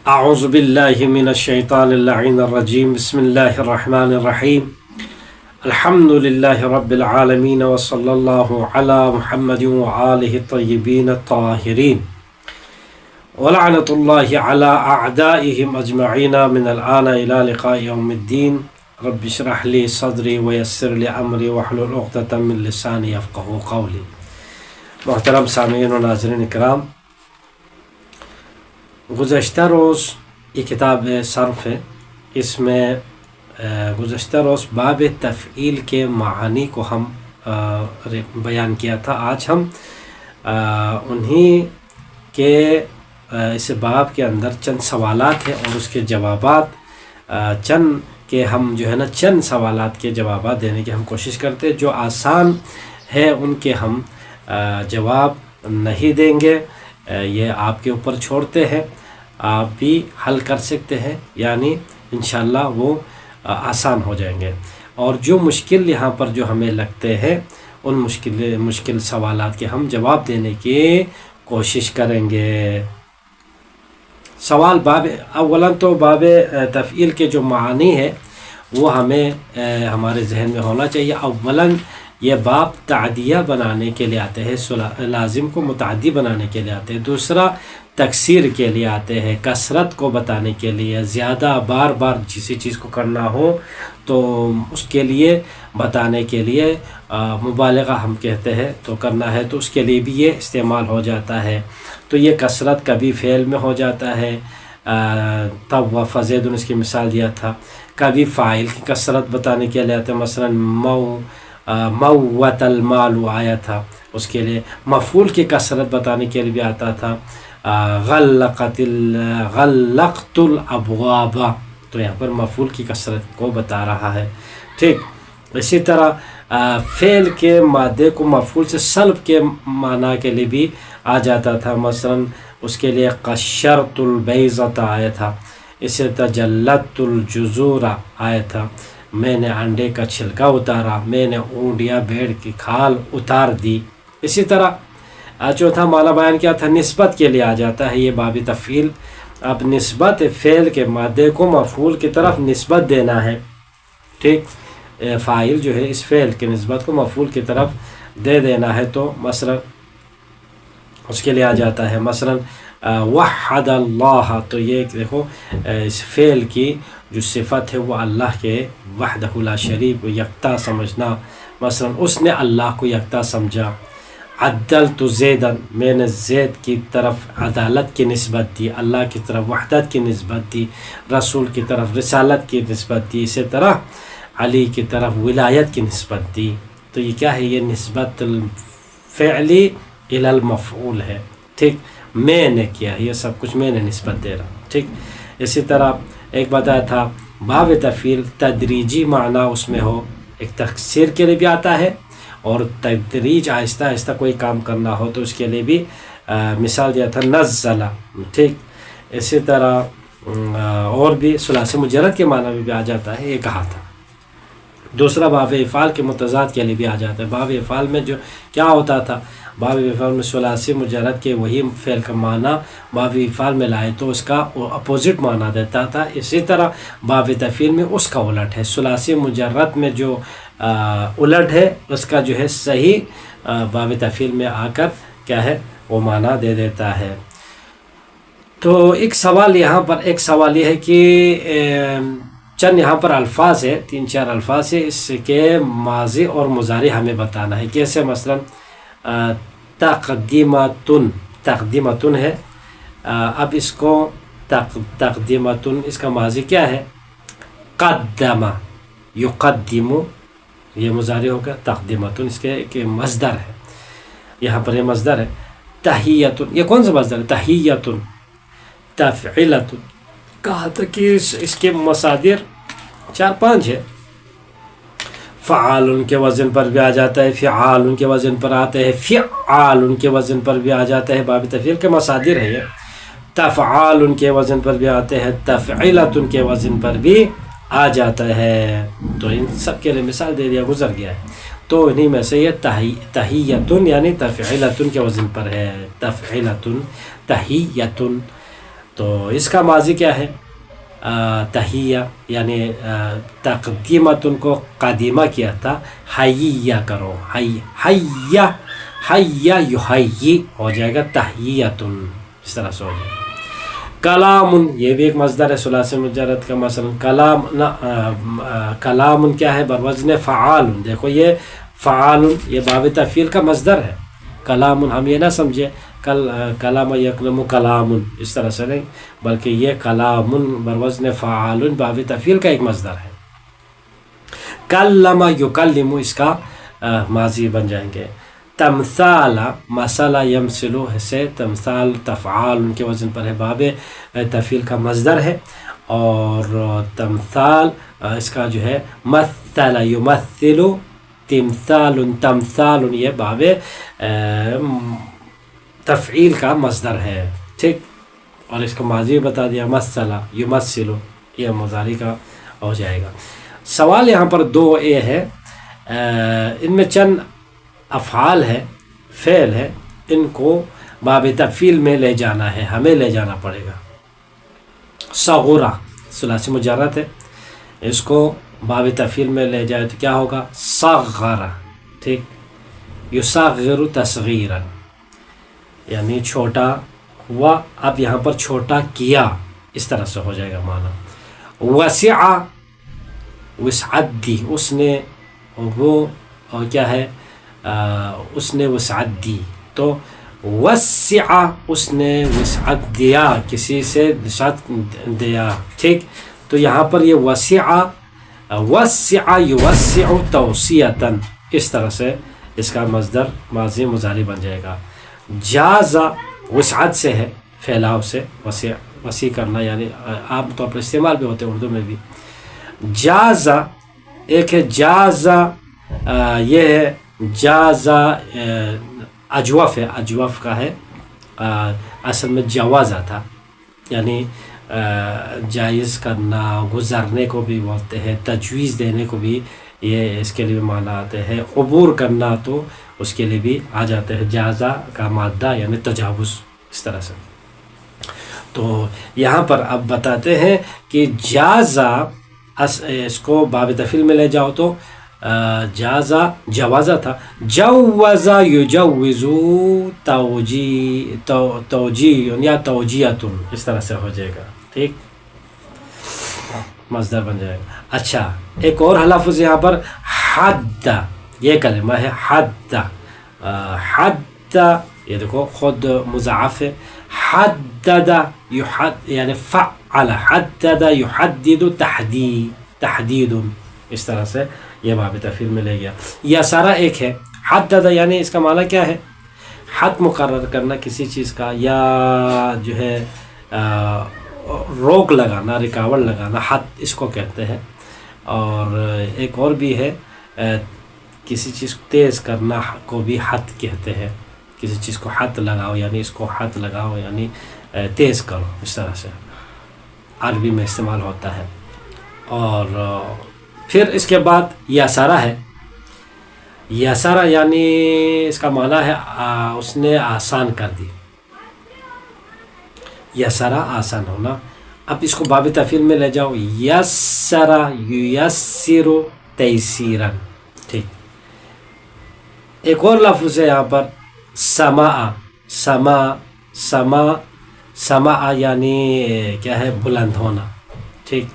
اعوذ باللہ من الشیطان اللعین الرجیم بسم اللہ الرحمن الرحیم الحمد للہ رب العالمین وصلی اللہ علی محمد وآلہ الطیبین الطاہرین ولعنۃ اللہ علی اعدائہم اجمعین من الآن الى لقاء یوم الدین رب اشرح لی صدری ویسر لی امری واحلل عقدۃ من لسانی یفقہوا قولی۔ محترم سامعین و ناظرین اکرام، گزشتہ روز یہ کتاب صرف ہے، اس میں گزشتہ روز باب تفعیل کے معانی کو ہم بیان کیا تھا۔ آج ہم انہی کے اس باب کے اندر چند سوالات ہیں اور اس کے جوابات چند سوالات کے جوابات دینے کی ہم کوشش کرتے ہیں۔ جو آسان ہے ان کے ہم جواب نہیں دیں گے، یہ آپ کے اوپر چھوڑتے ہیں، آپ بھی حل کر سکتے ہیں، یعنی انشاءاللہ وہ آسان ہو جائیں گے۔ اور جو مشکل یہاں پر جو ہمیں لگتے ہیں ان مشکل سوالات کے ہم جواب دینے کی کوشش کریں گے۔ سوال اولاً تو باب تفعیل کے جو معانی ہے وہ ہمیں ہمارے ذہن میں ہونا چاہیے۔ اولاً یہ باب تعدیہ بنانے کے لیے آتے ہیں، لازم کو متعدی بنانے کے لیے آتے ہیں۔ دوسرا تکثیر کے لیے آتے ہیں، کثرت کو بتانے کے لیے، زیادہ بار بار کسی چیز کو کرنا ہو تو اس کے لیے بتانے کے لیے مبالغہ ہم کہتے ہیں، تو کرنا ہے تو اس کے لیے بھی یہ استعمال ہو جاتا ہے۔ تو یہ کثرت کبھی فعل میں ہو جاتا ہے، تب وفزید اس کی مثال دیا تھا۔ کبھی فاعل کی کثرت بتانے کے لیے آتا ہے، مثلا موت المال آیا تھا، اس کے لیے مفعول کی کثرت بتانے کے لیے بھی آتا تھا، غلقت الابواب، تو یہاں پر مفعول کی کثرت کو بتا رہا ہے۔ ٹھیک اسی طرح فعل کے مادے کو مفعول سے سلب کے معنی کے لیے بھی آ جاتا تھا، مثلا اس کے لیے قشرت البیضۃ آیا تھا، اسے تجلت الجذور آیا تھا، میں نے انڈے کا چھلکا اتارا، میں نے اونٹ یا بھیڑ کی کھال اتار دی۔ اسی طرح چوتھا معنی بیان کیا تھا، نسبت کے لیے آ جاتا ہے یہ باب تفعیل۔ اب نسبت فعل کے مادے کو مفعول کی طرف نسبت دینا ہے، ٹھیک، فاعل جو ہے اس فعل کی نسبت کو مفعول کی طرف دے دینا ہے، تو مثلا اس کے لیے آ جاتا ہے، مثلا وحد اللہ، تو یہ دیکھو اس فعل کی جو صفت ہے وہ اللہ کے وحدہ لا شریک یکتا سمجھنا، مثلا اس نے اللہ کو یکتا سمجھا۔ عدلت زیدن، میں نے زید کی طرف عدالت کی نسبت دی، اللہ کی طرف وحدت کی نسبت دی، رسول کی طرف رسالت کی نسبت دی، اسی طرح علی کی طرف ولایت کی نسبت دی۔ تو یہ کیا ہے؟ یہ نسبت الفعلی الی المفعول ہے، ٹھیک، میں نے کیا، یہ سب کچھ میں نے نسبت دے رہا، ٹھیک۔ اسی طرح ایک بتایا تھا باب تفعیل تدریجی معنی اس میں ہو، ایک تکثیر کے لیے بھی آتا ہے، اور تدریج آہستہ آہستہ کوئی کام کرنا ہو تو اس کے لیے بھی مثال دیا تھا نزلہ، ٹھیک۔ اسی طرح اور بھی ثلاثی مجرد کے معنی میں بھی آ جاتا ہے، یہ کہا تھا۔ دوسرا باب افعال کے متضاد کے لیے بھی آ جاتا ہے۔ باب افعال میں جو کیا ہوتا تھا، باب افعال میں ثلاثی مجرد کے وہی فعل کا معنی باب افعال میں لائے تو اس کا اپوزٹ معنی دیتا تھا۔ اسی طرح باب تفعیل میں اس کا الٹ ہے، ثلاثی مجرد میں جو الٹ ہے اس کا جو ہے صحیح باب تفعیل میں آ کر کیا ہے وہ معنی دے دیتا ہے۔ تو ایک سوال یہ ہے کہ چند یہاں پر الفاظ ہے، 3-4 الفاظ ہے، اس کے ماضی اور مضارع ہمیں بتانا ہے۔ کیسے؟ مثلا تقدیمتن ہے، اب اس کو تقدیمتن اس کا ماضی کیا ہے؟ قدم، یقدم، یہ مضارع ہوگا، تقدیمتن اس کے ایک مصدر ہے، یہاں پر یہ مصدر ہے۔ تحیتن، یہ کون سا مصدر ہے؟ تحیتن، تفعیلتن، کہا تھا کہ اس کے مصادر 4-5 ہے۔ فعال کے وزن پر بھی آ جاتا ہے، فعال کے وزن پر آتے ہیں، فعال کے وزن پر بھی آ جاتا ہے، باب تفعیل کے مصادر ہے یہ۔ تفعال کے وزن پر بھی آتے ہیں، تفعیلت کے وزن پر بھی آ جاتا ہے۔ تو ان سب کے لیے مثال دے دیا، گزر گیا ہے۔ تو انہی میں سے یہ تحیتن یعنی تفعیلتن کے وزن پر ہے، تفعیلتن، تحیتن، تو اس کا ماضی کیا ہے؟ تحیہ، یعنی تقدیمتن کو قدیمہ کیا تھا، حیہ کرو، حیہ حیہ یحیی ہو جائے گا تحییتن، اس طرح سے ہو جائے گا۔ کلام، یہ بھی ایک مصدر ہے ثلاثی مجرد کا، مثلا کلام، کلام کیا ہے؟ بروزن فعال، دیکھو یہ فعال یہ باب تفعیل کا مصدر ہے۔ کلام ہم یہ نہ سمجھے کلام یکلم کلام اس طرح سے نہیں، بلکہ یہ کلام بروزن فعال باب تفعیل کا ایک مصدر ہے۔ کلم یکلم اس کا ماضی بن جائیں گے۔ تمثال، مثلا یمثلو سے تمثال تفعال ان کے وزن پر ہے، باب تفعیل کا مصدر ہے۔ اور تمثال اس کا جو ہے مثل یمثل، تمثال تمثال یہ باب تفعیل کا مصدر ہے، ٹھیک۔ اور اس کا ماضی بتا دیا، مثل یمثل یہ مضارع کا ہو جائے گا۔ سوال یہاں پر دو یہ ہے، ان میں چند افعال ہے، فعل ہے، ان کو باب تفعیل میں لے جانا ہے، ہمیں لے جانا پڑے گا۔ صغرا ثلاثی مجرد ہے، اس کو باب تفعیل میں لے جائے تو کیا ہوگا؟ صغر، ٹھیک۔ یصغر تصغیرا یعنی چھوٹا ہوا، اب یہاں پر چھوٹا کیا، اس طرح سے ہو جائے گا معنی۔ وسع وسعت دی، اس نے وہ اور کیا ہے اس نے وسعت دی، تو وسع اس نے وسعت دیا، کسی سے وسعت دیا، ٹھیک۔ تو یہاں پر یہ وسع وسع یوسع توسیعتاً، اس طرح سے اس کا مصدر ماضی مضارع بن جائے گا۔ جاز وسعت سے ہے، پھیلاؤ سے، وسیع کرنا، یعنی عام طور پر استعمال بھی ہوتے ہیں اردو میں بھی۔ جاز ایک ہے، جاز یہ ہے جاز اجوف ہے، اجوف کا ہے، اصل میں جوازہ تھا، یعنی جائز کرنا، گزرنے کو بھی بولتے ہیں، تجویز دینے کو بھی یہ اس کے لیے معنی آتے ہیں، عبور کرنا تو اس کے لیے بھی آ جاتے ہیں، جازہ کا مادہ یعنی تجاوز، اس طرح سے۔ تو یہاں پر اب بتاتے ہیں کہ جازہ اس کو باب تفعیل میں لے جاؤ تو جازہ جوازہ تھا، جوزہ یجوزو توجیہ یا توجیہتن، اس طرح سے ہو جائے گا، ٹھیک، مصدر بن جائے گا۔ اچھا ایک اور لفظ یہاں پر حد، یہ کلمہ ہے حد، حد یہ دیکھو خود مضاعف ہے، حدد یحد یعنی فعل، حدد یحدد تحدید، اس طرح سے یہ باب تفعیل میں لے گیا۔ یسرا ایک ہے، حدد یعنی اس کا معنی کیا ہے؟ حد مقرر کرنا کسی چیز کا، یا جو ہے روک لگانا، رکاوٹ لگانا، حد اس کو کہتے ہیں۔ اور ایک اور بھی ہے، کسی چیز کو تیز کرنا کو بھی حد کہتے ہیں، کسی چیز کو حد لگاؤ یعنی اس کو حد لگاؤ یعنی تیز کرو، اس طرح سے عربی میں استعمال ہوتا ہے۔ اور پھر اس کے بعد یسرا ہے، یسرا یعنی اس کا معنی ہے اس نے آسان کر دی، یسرا آسان ہونا۔ اب اس کو باب تفعیل میں لے جاؤ، یسرا یسر تیسیرا، ٹھیک۔ ایک اور لفظ ہے یہاں پر سماع، سماع یعنی کیا ہے؟ بلند ہونا، ٹھیک،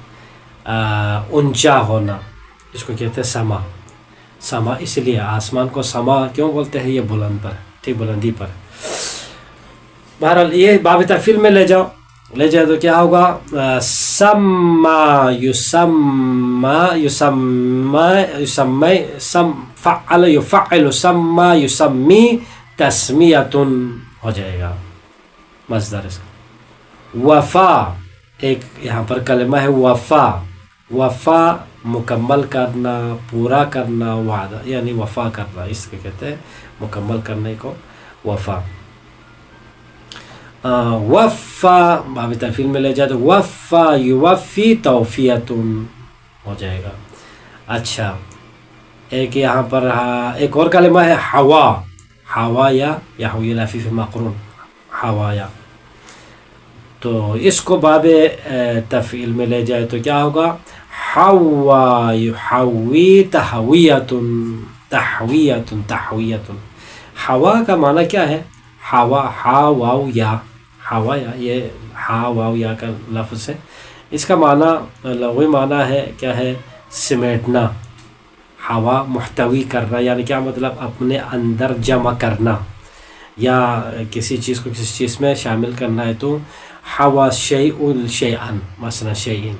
اونچا ہونا، اس کو کہتے ہیں سما، اس لیے آسمان کو سما کیوں بولتے ہیں؟ یہ بلند پر، ٹھیک، بلندی پر۔ بہرحال یہ باب تفعیل میں لے جائے تو کیا ہوگا؟ سما یسمی فعل یفعل، سما یسمی تسمیۃن ہو جائے گا مصدر اس کا۔ وفا ایک یہاں پر کلمہ ہے، وفا مکمل کرنا، پورا کرنا، وعدہ یعنی وفا کرنا، اس کو کہتے ہیں مکمل کرنے کو وفا۔ وفا باب تفعیل میں لے جائے تو وفا یوفی توفیۃن ہو جائے گا۔ اچھا ایک یہاں پر ایک اور کلمہ ہے حوایا، یا حوی لفیف مقرون، حوایا تو اس کو باب تفعیل میں لے جائے تو کیا ہوگا؟ حوا یحوی تحویۃ، تحویۃ تحویۃ۔ ہوا کا معنی کیا ہے؟ ہوا، ہا واو یا، ہوا یا، یہ ہا واو یا کا لفظ ہے، اس کا معنی لغوی معنی ہے کیا ہے؟ سمیٹنا۔ ہوا محتوی کرنا، یعنی کیا مطلب؟ اپنے اندر جمع کرنا، یا کسی چیز کو کسی چیز میں شامل کرنا ہے تو ہوا شیء شیئا، مثلا شیئن۔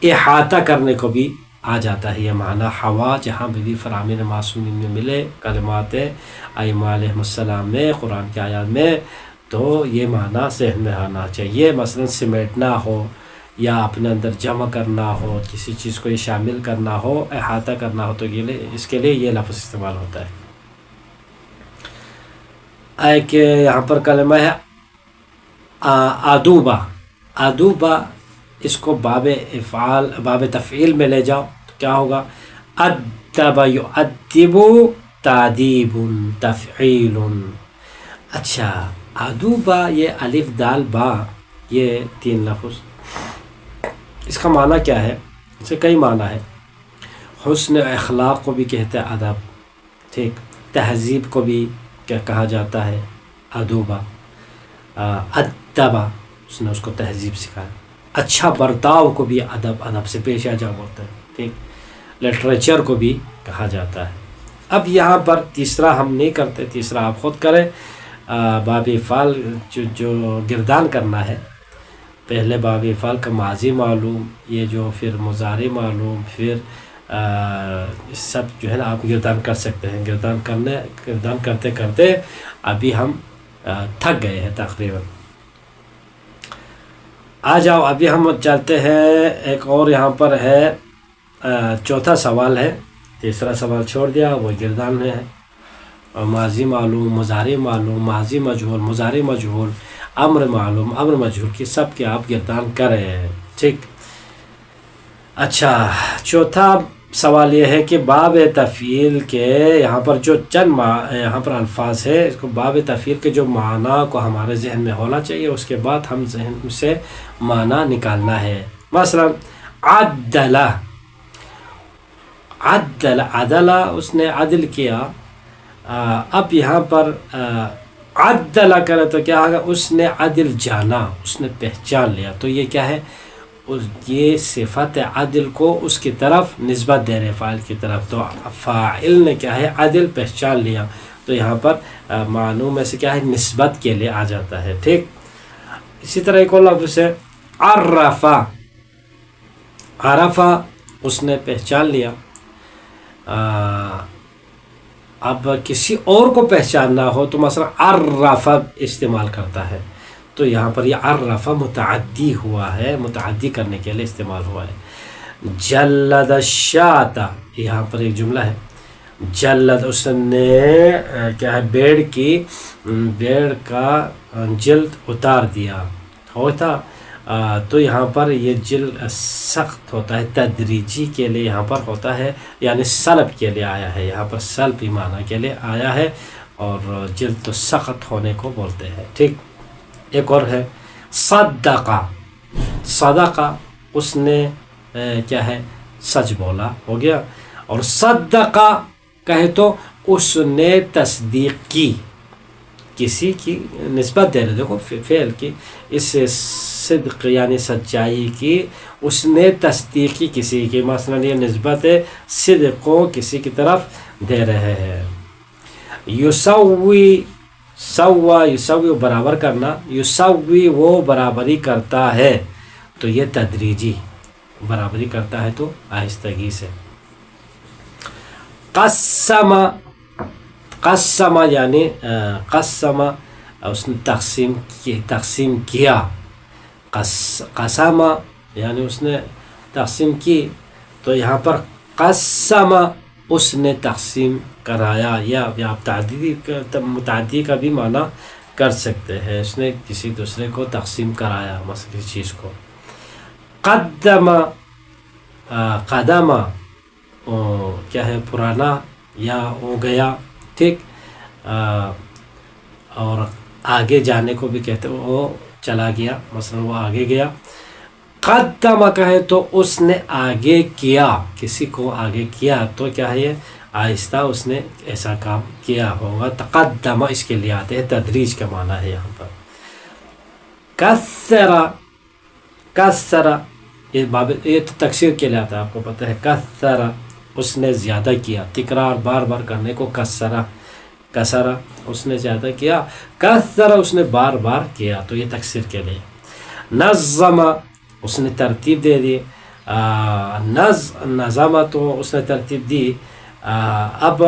احاطہ کرنے کو بھی آ جاتا ہے یہ معنی ہوا، جہاں بھی فرامین معصومین میں ملے کلمات ائمہ علیہم السلام میں، قرآن کی آیات میں، تو یہ معنی ذہن میں آنا چاہیے۔ مثلا سمیٹنا ہو یا اپنے اندر جمع کرنا ہو، کسی چیز کو یہ شامل کرنا ہو، احاطہ کرنا ہو، تو اس کے لیے یہ لفظ استعمال ہوتا ہے۔ ایک یہاں پر کلمہ ہے ادوبہ، ادوبہ، اس کو باب تفعیل میں لے جاؤ تو کیا ہوگا؟ ادب یؤدب تادیب تفعیل۔ اچھا، ادوبہ، یہ الف دال با، یہ 3 لفظ، اس کا معنی کیا ہے؟ اس سے کئی معنی ہے۔ حسن اخلاق کو بھی کہتے ہیں ادب، ٹھیک، تہذیب کو بھی کیا کہا جاتا ہے؟ ادوبہ، ادبہ، اس نے اس کو تہذیب سکھایا۔ اچھا برتاؤ کو بھی ادب سے پیش آ جاؤ بولتے ہیں، ٹھیک، لٹریچر کو بھی کہا جاتا ہے۔ اب یہاں پر تیسرا ہم نہیں کرتے، تیسرا آپ خود کریں۔ باب افعال جو گردان کرنا ہے، پہلے باب افعال کا ماضی معلوم، یہ جو پھر مضارع معلوم، پھر سب جو ہے نا آپ گردان کر سکتے ہیں۔ گردان کرتے کرتے ابھی ہم تھک گئے ہیں تقریباً۔ آ جاؤ ابھی ہم چلتے ہیں، ایک اور یہاں پر ہے، چوتھا سوال ہے، تیسرا سوال چھوڑ دیا، وہ گردان میں ہے۔ اور ماضی معلوم، مضارع معلوم، ماضی مجہول، مضارع مجہول، امر معلوم، امر مجہول کی سب کے آپ گردان کریں، ٹھیک۔ اچھا، چوتھا سوال یہ ہے کہ باب تفعیل کے یہاں پر جو چند یہاں پر الفاظ ہے، اس کو باب تفعیل کے جو معنی کو ہمارے ذہن میں ہونا چاہیے، اس کے بعد ہم ذہن سے معنی نکالنا ہے۔ مثلا عدل، عدل، عدل، اس نے عدل کیا۔ اب یہاں پر عدل کرے تو کیا ہوگا؟ اس نے عدل جانا، اس نے پہچان لیا، تو یہ کیا ہے؟ یہ صفت عدل کو اس کی طرف نسبت دے رہے، فاعل کی طرف، تو فاعل نے کیا ہے؟ عدل پہچان لیا، تو یہاں پر معنوں میں سے کیا ہے؟ نسبت کے لیے آ جاتا ہے، ٹھیک۔ اسی طرح ایک اور لفظ ہے عرفہ، عرفہ، اس نے پہچان لیا۔ اب کسی اور کو پہچاننا ہو تو مثلا عرفہ استعمال کرتا ہے، تو یہاں پر یہ عرفہ متعدی ہوا ہے، متعدی کرنے کے لیے استعمال ہوا ہے۔ جلد الشاۃ، یہاں پر ایک جملہ ہے، جلد، اس نے کیا ہے؟ بیڑ کا جلد اتار دیا ہوتا، تو یہاں پر یہ جلد سخت ہوتا ہے، تدریجی کے لیے یہاں پر ہوتا ہے، یعنی سلب کے لیے آیا ہے، یہاں پر سلب معنی کے لیے آیا ہے، اور جلد تو سخت ہونے کو بولتے ہیں، ٹھیک۔ ایک اور ہے صدقہ، صدقہ، اس نے کیا ہے؟ سچ بولا، ہو گیا۔ اور صدقہ کہے تو اس نے تصدیق کی، کسی کی نسبت دے رہے، دیکھو فعل کی، اس سے صدق یعنی سچائی کی، اس نے تصدیق کی کسی کی، مثلا یہ نسبت صدق کو کسی کی طرف دے رہے ہیں۔ یسوی، سوا، یسوی برابر کرنا، یسوی وہ برابری کرتا ہے، تو یہ تدریجی برابری کرتا ہے تو آہستگی سے۔ قسم، قسم یعنی قسم، اس نے تقسیم کیا، قسم یعنی اس نے تقسیم کی، تو یہاں پر قسم، اس نے تقسیم کرایا، یا آپ متعدی کا بھی معنی کر سکتے ہیں، اس نے کسی دوسرے کو تقسیم کرایا، مثلا کسی چیز کو۔ قدم، قدم کیا ہے؟ پرانا یا ہو گیا، ٹھیک۔ اور آگے جانے کو بھی کہتے ہیں، وہ چلا گیا، مثلا وہ آگے گیا. قدم کہے تو اس نے آگے کیا، کسی کو آگے کیا تو کیا ہے یہ آہستہ اس نے ایسا کام کیا ہوگا. تقدم اس کے لیے آتے ہیں تدریج کا معنی ہے یہاں پر. کثر، کثر یہ تو تکثیر کے لیے آتا ہے، آپ کو پتہ ہے. کثر اس نے زیادہ کیا، تکرار بار بار کرنے کو کثر، کثر اس نے زیادہ کیا، کثر اس نے بار بار کیا، تو یہ تکثیر کے لیے. نظم اس نے ترتیب دے دی، نظم تو اس نے ترتیب دی. اب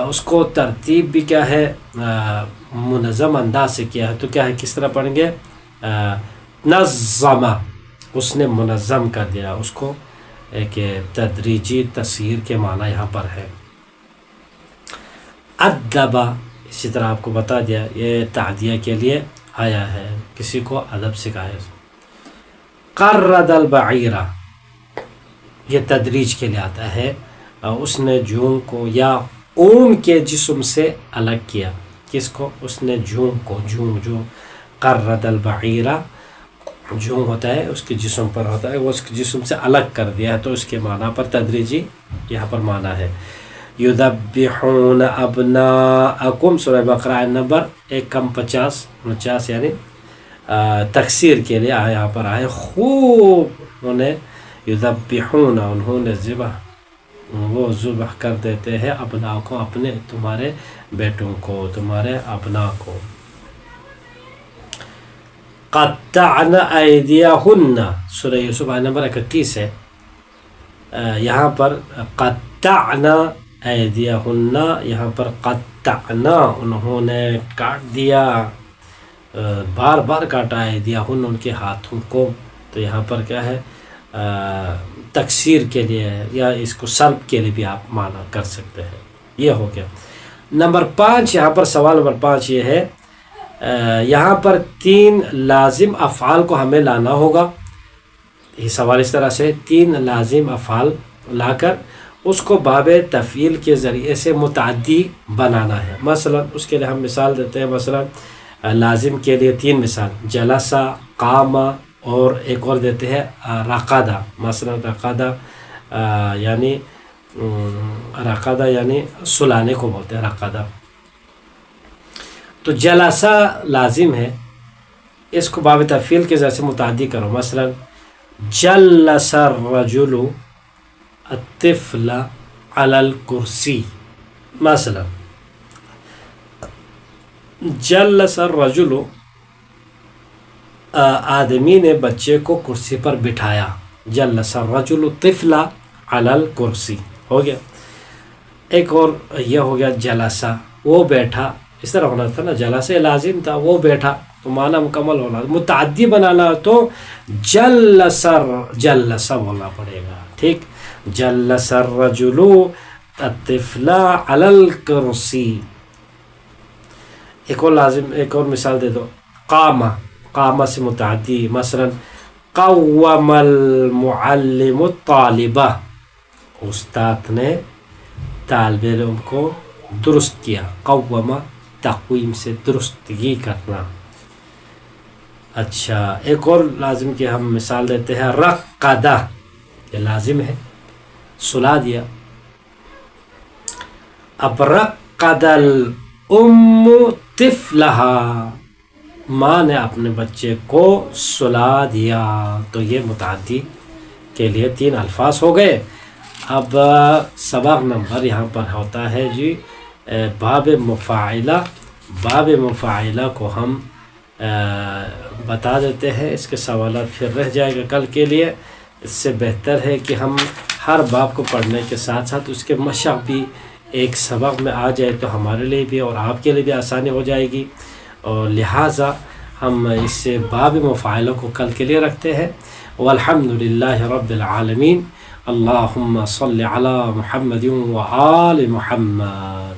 اس کو ترتیب بھی کیا ہے منظم انداز سے کیا ہے، تو کیا ہے کس طرح پڑھیں گے؟ نظم اس نے منظم کر دیا اس کو، ایک تدریجی تسہیر کے معنی یہاں پر ہے. ادب اسی طرح آپ کو بتا دیا یہ تعدیہ کے لیے آیا ہے، کسی کو ادب سکھایا. قرد البعیر یہ تدریج کے لیے آتا ہے، اس نے جون کو یا اون کے جسم سے الگ کیا. کس کو؟ اس نے جون کو، جون جو قرد البعیر جون ہوتا ہے اس کے جسم پر ہوتا ہے، وہ اس کے جسم سے الگ کر دیا ہے، تو اس کے معنی پر تدریجی یہاں پر معنی ہے. یذبحون ابناءکم سورہ بقرہ نمبر 150 یعنی تکثیر کے لیے یہاں پر آئے. خوب انہیں یذبحون انہوں نے ذبح، وہ ذبح کر دیتے ہیں ابناء کو، اپنے تمہارے بیٹوں کو، تمہارے ابناء کو. قطعن ایدیہن سورہ یوسف آیت نمبر 31 ہے. یہاں پر قطعن ایدیہن، یہاں پر قطعنا انہوں نے کاٹ دیا، بار بار کاٹا ایدیہن ان کے ہاتھوں کو. تو یہاں پر کیا ہے تکثیر کے لیے ہے، یا اس کو سلب کے لیے بھی آپ معنی کر سکتے ہیں. یہ ہو گیا. نمبر 5 یہاں پر سوال نمبر 5 یہ ہے، یہاں پر 3 لازم افعال کو ہمیں لانا ہوگا. یہ سوال اس طرح سے 3 لازم افعال لا کر اس کو باب تفعیل کے ذریعے سے متعدی بنانا ہے. مثلا اس کے لیے ہم مثال دیتے ہیں، مثلا لازم کے لیے 3 مثال، جلسہ، قام، اور ایک اور دیتے ہیں رقدہ. مثلا رقدہ یعنی رقدہ یعنی سلانے کو بولتے ہیں رقدہ. تو جلسہ لازم ہے، اس کو باب تفعیل کے ذریعے سے متعدی کرو. مثلا جلس الرجل الطفل علی الکرسی. مثلا جلس الرجل آدمی نے بچے کو کرسی پر بٹھایا. جلس الرجل الطفل علی الکرسی ہو گیا. ایک اور یہ ہو گیا جلسہ وہ بیٹھا، اس طرح ہونا تھا نا، جلسہ لازم تھا وہ بیٹھا، تو معنی مکمل ہونا. متعدی بنانا تو جلس بولنا پڑے گا. ٹھیک، جلس الرجل الطفل علی الکرسی. ایک اور لازم، ایک اور مثال دے دو. قام، قام سے متعدی، مثلا قوم المعلم الطالبہ، استاد نے طالب علم کو درست کیا. قوم تقویم سے درستگی کرنا. اچھا ایک اور لازم کی ہم مثال دیتے ہیں، رقدہ یہ لازم ہے، سلا دیا. اب رقد الام طفلها، ماں نے اپنے بچے کو سلا دیا. تو یہ متعدی کے لیے 3 الفاظ ہو گئے. اب سبق نمبر یہاں پر ہوتا ہے جی باب مفاعلہ. باب مفاعلہ کو ہم بتا دیتے ہیں، اس کے سوالات پھر رہ جائے گا کل کے لیے. اس سے بہتر ہے کہ ہم ہر باب کو پڑھنے کے ساتھ ساتھ اس کے مشق بھی ایک سبق میں آ جائے تو ہمارے لیے بھی اور آپ کے لیے بھی آسانی ہو جائے گی. اور لہٰذا ہم اس سے باب مفاعلہ کو کل کے لیے رکھتے ہیں. والحمد للہ رب العالمین. اللہم صل علی محمد و آل محمد.